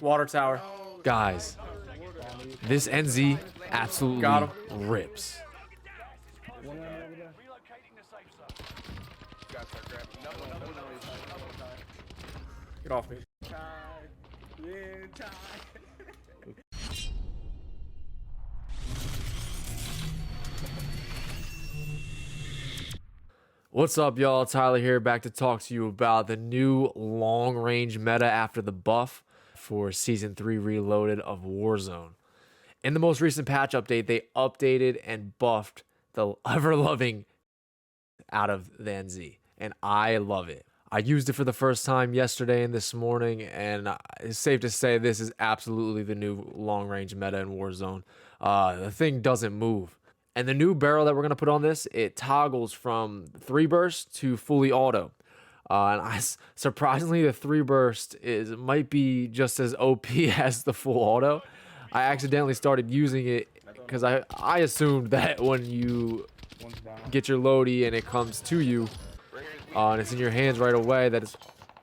Water tower. Guys, this NZ absolutely Got him. rips. Get off me. What's up, y'all? Tyler here, back to talk to you about the new long-range meta after the buff for Season 3 Reloaded of Warzone. In the most recent patch update, they updated and buffed the ever-loving out of the NZ, and I love it. I used it for the first time yesterday and this morning, and it's safe to say this is absolutely the new long-range meta in Warzone. The thing doesn't move. And the new barrel that we're going to put on this, it toggles from 3 burst to fully auto. Surprisingly, the 3 burst might be just as OP as the full auto. I accidentally started using it because I assumed that when you get your loadie and it comes to you, and it's in your hands right away, that it's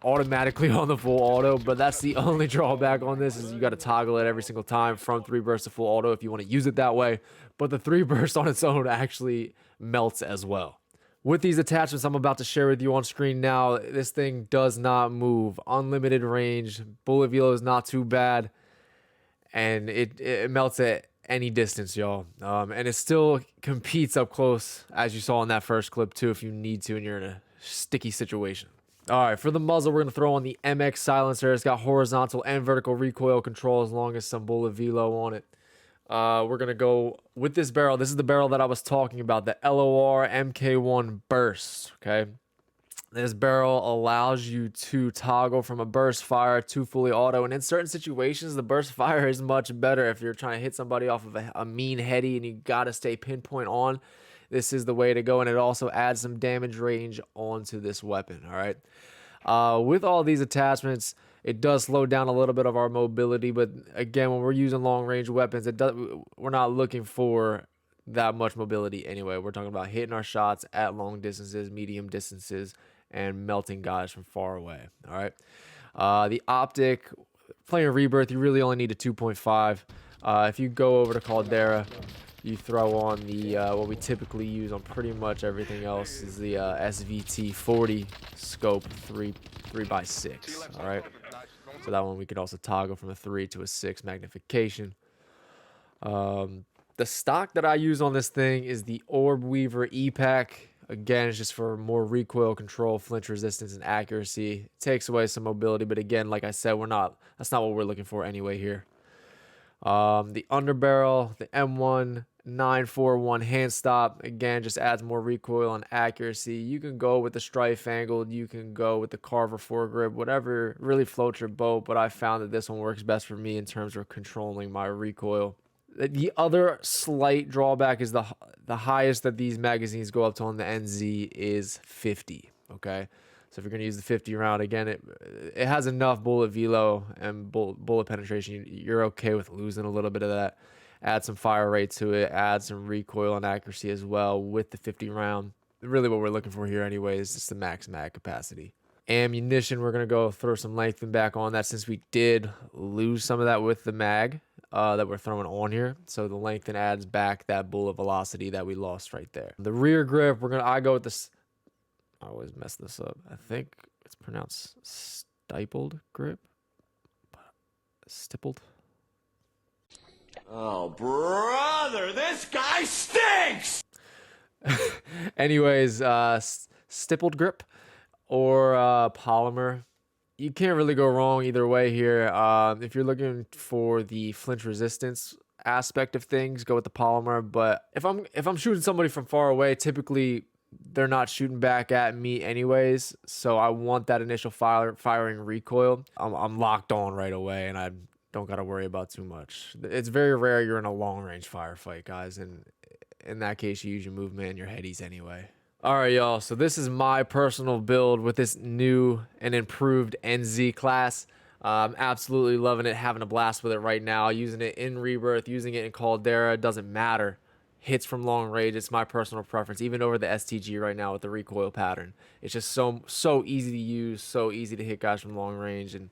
automatically on the full auto. But that's the only drawback on this, is you got to toggle it every single time from 3 burst to full auto if you want to use it that way. But the 3 burst on its own actually melts as well. With these attachments I'm about to share with you on screen now, this thing does not move. Unlimited range, bullet velo is not too bad, and it melts at any distance, y'all. And it still competes up close, as you saw in that first clip too, if you need to and you're in a sticky situation. All right, for the muzzle, we're going to throw on the MX silencer. It's got horizontal and vertical recoil control as long as some bullet velo on it. We're going to go with this barrel. This is the barrel that I was talking about, the LOR MK1 Burst, okay? This barrel allows you to toggle from a burst fire to fully auto, and in certain situations, the burst fire is much better. If you're trying to hit somebody off of a mean heady and you got to stay pinpoint on, this is the way to go, and it also adds some damage range onto this weapon, all right? With all these attachments, it does slow down a little bit of our mobility, but again, when we're using long-range weapons, we're not looking for that much mobility anyway. We're talking about hitting our shots at long distances, medium distances, and melting guys from far away, all right? The Optic, playing Rebirth, you really only need a 2.5. If you go over to Caldera, you throw on the what we typically use on pretty much everything else is the SVT 40 scope 3x6. All right, so that one we could also toggle from a 3 to a 6 magnification. The stock that I use on this thing is the Orb Weaver E-Pack. Again, it's just for more recoil control, flinch resistance, and accuracy. It takes away some mobility, but again, like I said, that's not what we're looking for anyway here. The Underbarrel, the M1 941 hand stop, again, just adds more recoil and accuracy. You can go with the Strife angled, you can go with the Carver foregrip, whatever really floats your boat, but I found that this one works best for me in terms of controlling my recoil. The other slight drawback is the highest that these magazines go up to on the NZ is 50, okay? So if you're going to use the 50 round, again, it has enough bullet velo and bullet penetration. You're okay with losing a little bit of that. Add some fire rate to it. Add some recoil and accuracy as well with the 50 round. Really what we're looking for here anyway is just the max mag capacity. Ammunition, we're going to go throw some lengthen back on that since we did lose some of that with the mag that we're throwing on here. So the lengthen adds back that bullet velocity that we lost right there. The rear grip, I go with this. I always mess this up. I think it's pronounced stippled grip. Stippled. Oh, brother, this guy stinks! Anyways, stippled grip or polymer. You can't really go wrong either way here. If you're looking for the flinch resistance aspect of things, go with the polymer. But if I'm shooting somebody from far away, typically they're not shooting back at me anyways, so I want that initial firing recoil. I'm locked on right away, and I don't got to worry about too much. It's very rare you're in a long-range firefight, guys, and in that case, you use your movement and your headies anyway. All right, y'all, so this is my personal build with this new and improved NZ class. I'm absolutely loving it, having a blast with it right now, using it in Rebirth, using it in Caldera. It doesn't matter. Hits from long range, it's my personal preference, even over the STG right now with the recoil pattern. It's just so easy to use, so easy to hit guys from long range, and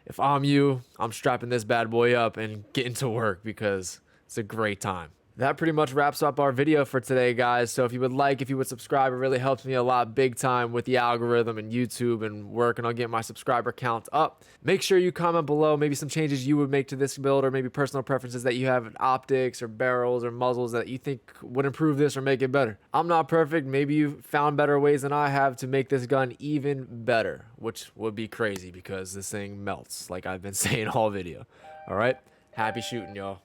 if I'm you, I'm strapping this bad boy up and getting to work because it's a great time. That pretty much wraps up our video for today, guys. So if you would subscribe, it really helps me a lot, big time, with the algorithm and YouTube and working on getting my subscriber count up. Make sure you comment below maybe some changes you would make to this build, or maybe personal preferences that you have in optics or barrels or muzzles that you think would improve this or make it better. I'm not perfect. Maybe you found better ways than I have to make this gun even better, which would be crazy because this thing melts, like I've been saying all video. All right, happy shooting, y'all.